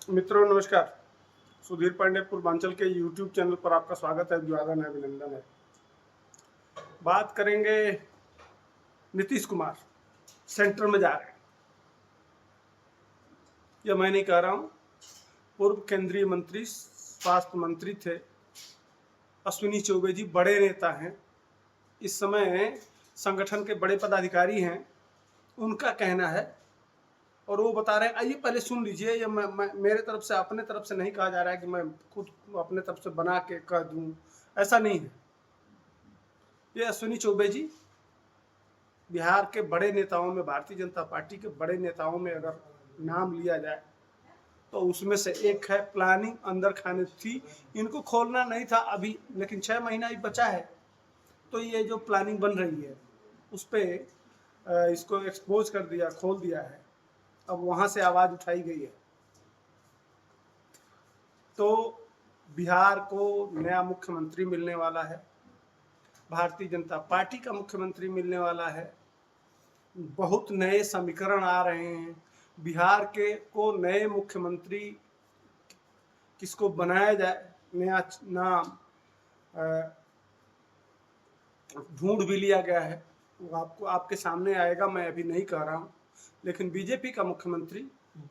मित्रों नमस्कार। सुधीर पांडे पूर्वांचल के YouTube चैनल पर आपका स्वागत है, अभिवादन है, अभिनंदन है। बात करेंगे नीतीश कुमार सेंटर में जा रहे हैं। यह मैं नहीं कह रहा हूँ, पूर्व केंद्रीय मंत्री स्वास्थ्य मंत्री थे अश्विनी चौबे जी, बड़े नेता हैं, इस समय संगठन के बड़े पदाधिकारी हैं। उनका कहना है और वो बता रहे हैं। आइए पहले सुन लीजिए। ये मेरे तरफ से, अपने तरफ से नहीं कहा जा रहा है कि मैं खुद अपने तरफ से बना के कह दूं, ऐसा नहीं है। ये अश्विनी चौबे जी बिहार के बड़े नेताओं में, भारतीय जनता पार्टी के बड़े नेताओं में अगर नाम लिया जाए तो उसमें से एक है। प्लानिंग अंदर खाने थी, इनको खोलना नहीं था अभी, लेकिन 6 महीना ही बचा है, तो ये जो प्लानिंग बन रही है उस पर इसको एक्सपोज कर दिया, खोल दिया है। अब वहां से आवाज उठाई गई है। तो बिहार को नया मुख्यमंत्री मिलने वाला है, भारतीय जनता पार्टी का मुख्यमंत्री मिलने वाला है। बहुत नए समीकरण आ रहे हैं। बिहार के को नए मुख्यमंत्री किसको बनाया जाए, नया नाम ढूंढ भी लिया गया है। वो आपको आपके सामने आएगा, मैं अभी नहीं कह रहा हूँ, लेकिन बीजेपी का मुख्यमंत्री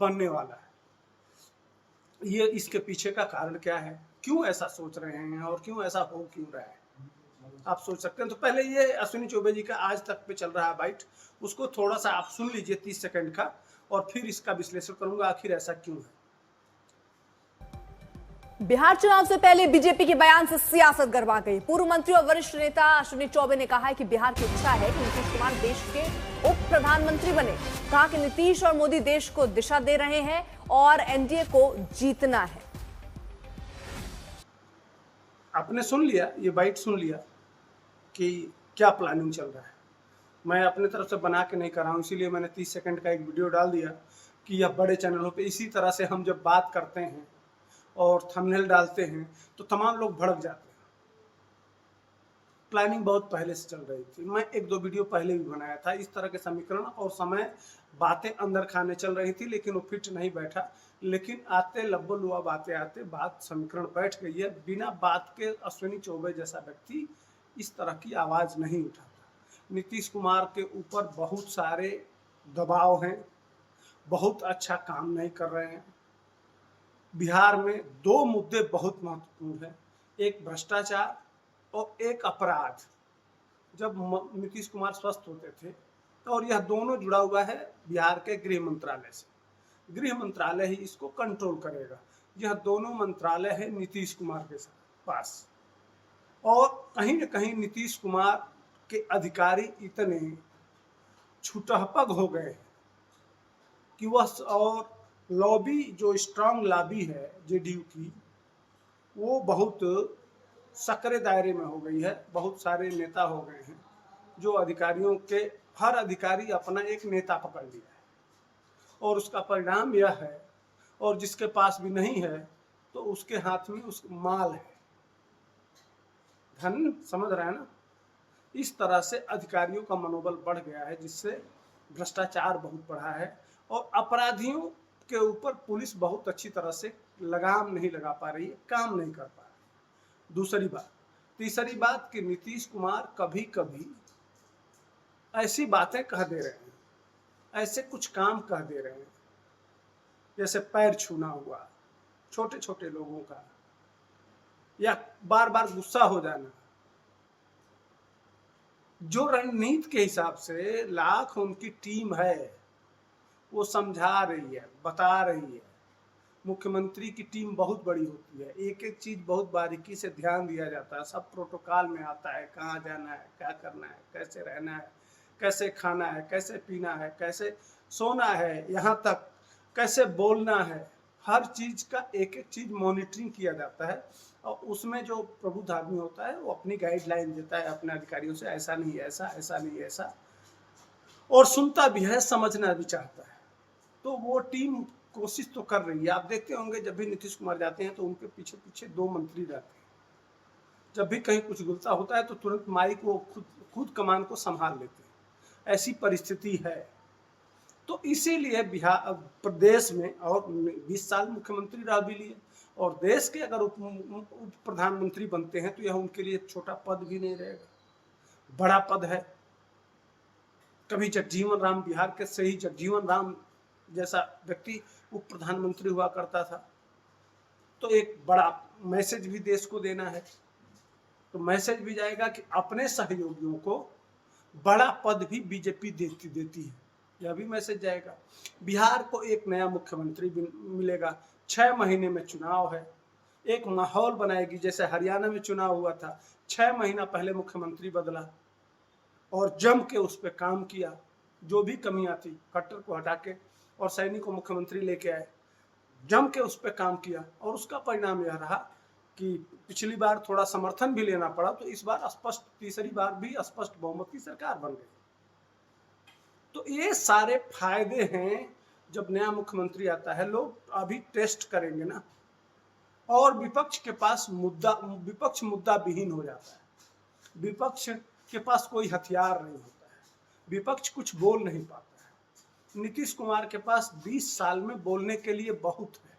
बनने वाला है। ये इसके पीछे का कारण क्या है, क्यों ऐसा सोच रहे हैं और क्यों ऐसा हो क्यों रहा है, आप सोच सकते हैं। तो पहले ये अश्विनी चौबे जी का आज तक पे चल रहा है बाइट, उसको थोड़ा सा आप सुन लीजिए 30 सेकंड का, और फिर इसका विश्लेषण करूंगा आखिर ऐसा क्यों है। बिहार चुनाव से पहले बीजेपी के बयान से सियासत गरमा गई। पूर्व मंत्री और वरिष्ठ नेता अश्विनी चौबे ने कहा है कि बिहार की इच्छा है कि नीतीश कुमार देश के उप प्रधानमंत्री बने। कहा कि नीतीश और मोदी देश को दिशा दे रहे हैं और एनडीए को जीतना है। आपने सुन लिया, ये बाइट सुन लिया कि क्या प्लानिंग चल रहा है। मैं अपने तरफ से बना के नहीं कर रहा हूँ, इसीलिए मैंने 30 सेकंड का एक वीडियो डाल दिया कि यह बड़े चैनलों पे इसी तरह से हम जब बात करते हैं और थंबनेल डालते हैं तो तमाम लोग भड़क जाते हैं। प्लानिंग बहुत पहले से चल रही थी, मैं 1-2 वीडियो पहले भी बनाया था इस तरह के समीकरण और समय बातें अंदर खाने चल रही थी, लेकिन वो फिट नहीं बैठा। लेकिन आते लब्बल हुआ, बातें आते बात समीकरण बैठ गई है। बिना बात के अश्विनी चौबे जैसा व्यक्ति इस तरह की आवाज़ नहीं उठाता। नीतीश कुमार के ऊपर बहुत सारे दबाव हैं, बहुत अच्छा काम नहीं कर रहे हैं। बिहार में 2 मुद्दे बहुत महत्वपूर्ण हैं, एक भ्रष्टाचार और एक अपराध। जब नीतीश कुमार स्वस्थ होते थे तो, और यह दोनों जुड़ा हुआ है बिहार के गृह मंत्रालय से। गृह मंत्रालय ही इसको कंट्रोल करेगा। यह दोनों मंत्रालय है नीतीश कुमार के पास, और कहीं न कहीं नीतीश कुमार के अधिकारी इतने छुटहपग हो गए हैं कि वह, और लॉबी जो स्ट्रांग लॉबी है जेडीयू की, वो बहुत सकरे दायरे में हो गई है। बहुत सारे नेता हो गए हैं जो अधिकारियों के, हर अधिकारी अपना एक नेता पकड़ लिया है, और उसका परिणाम यह है, और जिसके पास भी नहीं है तो उसके हाथ में उस माल है, धन, समझ रहे हैं ना। इस तरह से अधिकारियों का मनोबल बढ़ गया है, जिससे भ्रष्टाचार बहुत बढ़ा है, और अपराधियों के ऊपर पुलिस बहुत अच्छी तरह से लगाम नहीं लगा पा रही है, काम नहीं कर पा रही। दूसरी बात, तीसरी बात कि नीतीश कुमार कभी कभी ऐसी बातें कह दे रहे हैं, ऐसे कुछ काम कह दे रहे हैं, जैसे पैर छूना हुआ छोटे छोटे लोगों का, या बार बार गुस्सा हो जाना, जो रणनीति के हिसाब से लाख उनकी टीम है वो समझा रही है, बता रही है। मुख्यमंत्री की टीम बहुत बड़ी होती है, एक एक चीज बहुत बारीकी से ध्यान दिया जाता है, सब प्रोटोकॉल में आता है, कहाँ जाना है, क्या करना है, कैसे रहना है, कैसे खाना है, कैसे पीना है, कैसे सोना है, यहाँ तक कैसे बोलना है, हर चीज का एक एक चीज मॉनिटरिंग किया जाता है। और उसमें जो प्रबुद्ध आदमी होता है वो अपनी गाइडलाइन देता है अपने अधिकारियों से, ऐसा नहीं ऐसा, ऐसा नहीं ऐसा, और सुनता भी है, समझना भी चाहता है। तो वो टीम कोशिश तो कर रही है। आप देखते होंगे जब भी नीतीश कुमार जाते हैं तो उनके पीछे पीछे 2 मंत्री जाते हैं। जब भी कहीं कुछ गुलता होता है तो तुरंत माइक वो खुद कमान को संभाल लेते हैं। ऐसी परिस्थिति है। तो इसीलिए बिहार प्रदेश में, और 20 साल मुख्यमंत्री रह भी लिए, और देश के अगर उप प्रधानमंत्री बनते हैं तो यह उनके लिए छोटा पद भी नहीं रहेगा, बड़ा पद है। कभी जगजीवन राम, बिहार के सही जगजीवन राम जैसा व्यक्ति उप प्रधानमंत्री हुआ करता था। तो एक बड़ा मैसेज भी देश को देना है, तो मैसेज भी जाएगा कि अपने सहयोगियों को बड़ा पद भी बीजेपी देती है, यह भी मैसेज जाएगा। बिहार को एक नया मुख्यमंत्री मिलेगा, 6 महीने में चुनाव है, एक माहौल बनाएगी। जैसे हरियाणा में चुनाव हुआ था, 6 महीना पहले मुख्यमंत्री बदला और जम के उस पर काम किया, जो भी कमियां थी खट्टर को हटा के, और सैनी को मुख्यमंत्री लेके आए, जम के उस पर काम किया, और उसका परिणाम यह रहा कि पिछली बार थोड़ा समर्थन भी लेना पड़ा, तो इस बार स्पष्ट, तीसरी बार भी स्पष्ट बहुमत की सरकार बन गई। तो ये सारे फायदे हैं जब नया मुख्यमंत्री आता है। लोग अभी टेस्ट करेंगे ना, और विपक्ष के पास विपक्ष मुद्दा विहीन हो जाता है, विपक्ष के पास कोई हथियार नहीं होता है, विपक्ष कुछ बोल नहीं पाता है। नीतीश कुमार के पास 20 साल में बोलने के लिए बहुत है,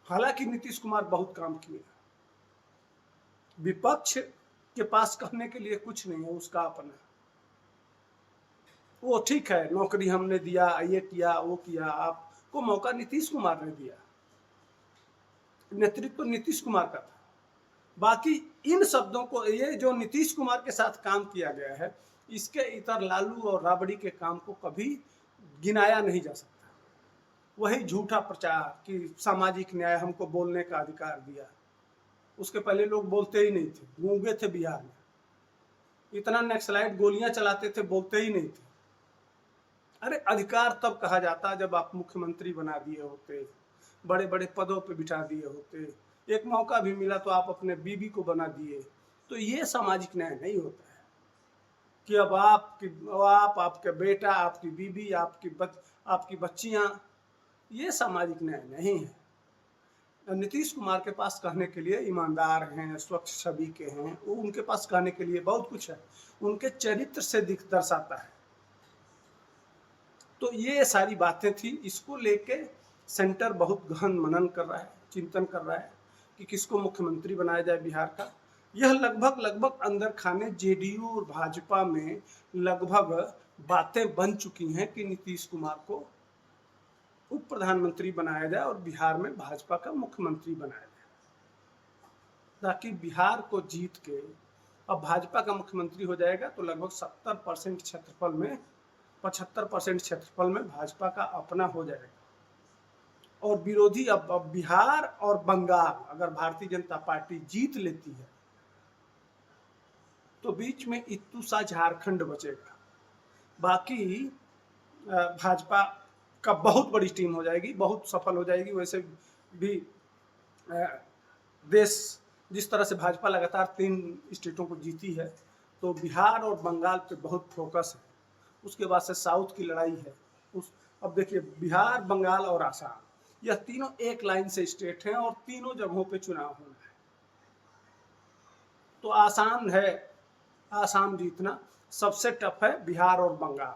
हालांकि नीतीश कुमार बहुत काम किए, विपक्ष के पास कहने के लिए कुछ नहीं है उसका अपना। वो ठीक है, नौकरी हमने दिया, ये किया, वो किया, आपको मौका नीतीश कुमार ने दिया, नेतृत्व नीतीश कुमार का था। बाकी इन शब्दों को, ये जो नीतीश कुमार के साथ काम किया गया है, इसके इतर लालू और राबड़ी के काम को कभी गिनाया नहीं जा सकता। वही झूठा प्रचार कि सामाजिक न्याय, हमको बोलने का अधिकार दिया, उसके पहले लोग बोलते ही नहीं थे, गूंगे थे बिहार में, इतना नक्सलाइट गोलियां चलाते थे, बोलते ही नहीं थे। अरे अधिकार तब कहा जाता जब आप मुख्यमंत्री बना दिए होते, बड़े बड़े पदों पे बिठा दिए होते, एक मौका भी मिला तो आप अपने बीबी को बना दिए। तो ये सामाजिक न्याय नहीं होता है कि अब आपके बेटा, आपकी बीबी, आपकी बच्चियां, ये सामाजिक न्याय नहीं है। नीतीश कुमार के पास कहने के लिए ईमानदार हैं, स्वच्छ छवि के हैं, वो उनके पास कहने के लिए बहुत कुछ है, उनके चरित्र से दर्शाता है। तो ये सारी बातें थी, इसको लेके सेंटर बहुत गहन मनन कर रहा है, चिंतन कर रहा है कि किसको मुख्यमंत्री बनाया जाए बिहार का। यह लगभग अंदर खाने जेडीयू और भाजपा में लगभग बातें बन चुकी हैं कि नीतीश कुमार को उप प्रधानमंत्री बनाया जाए और बिहार में भाजपा का मुख्यमंत्री बनाया जाए, ताकि बिहार को जीत के अब भाजपा का मुख्यमंत्री हो जाएगा तो लगभग 70% क्षेत्रफल में, 75% क्षेत्रफल में भाजपा का अपना हो जाएगा। और विरोधी अब बिहार और बंगाल अगर भारतीय जनता पार्टी जीत लेती है तो बीच में इत्तू सा झारखंड बचेगा। बाकी भाजपा का बहुत बड़ी टीम हो जाएगी, बहुत सफल हो जाएगी। वैसे भी देश जिस तरह से भाजपा लगातार 3 स्टेटों को जीती है, तो बिहार और बंगाल पे बहुत फोकस है। उसके बाद से साउथ की लड़ाई है। अब देखिए, बिहार, बंगाल और आसाम, यह तीनों एक लाइन से स्टेट हैं और तीनों जगहों पे चुनाव होना है। तो आसान है आसाम जीतना, सबसे टफ है बिहार और बंगाल।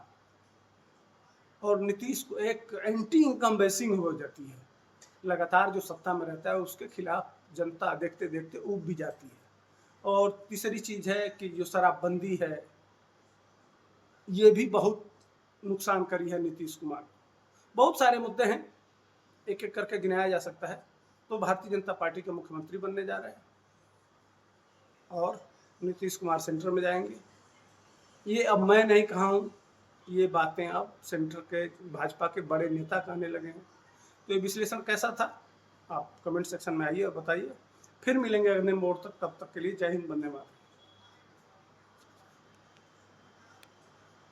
और नीतीश को एक एंटी इनकम्बेंसिंग हो जाती है, लगातार जो सत्ता में रहता है उसके खिलाफ जनता देखते देखते ऊब भी जाती है। और तीसरी चीज है कि जो शराबबंदी है, ये भी बहुत नुकसान करी है नीतीश कुमार को। बहुत सारे मुद्दे हैं, एक एक करके गिनाया जा सकता है। तो भारतीय जनता पार्टी के मुख्यमंत्री बनने जा रहे हैं और नीतीश कुमार सेंटर में जाएंगे। ये अब मैं नहीं कहा हूँ, ये बातें अब सेंटर के भाजपा के बड़े नेता कहने लगे हैं। तो ये विश्लेषण कैसा था, आप कमेंट सेक्शन में आइए और बताइए। फिर मिलेंगे अगले मोड़ तक, तब तक के लिए जय हिंद, वंदे मातरम।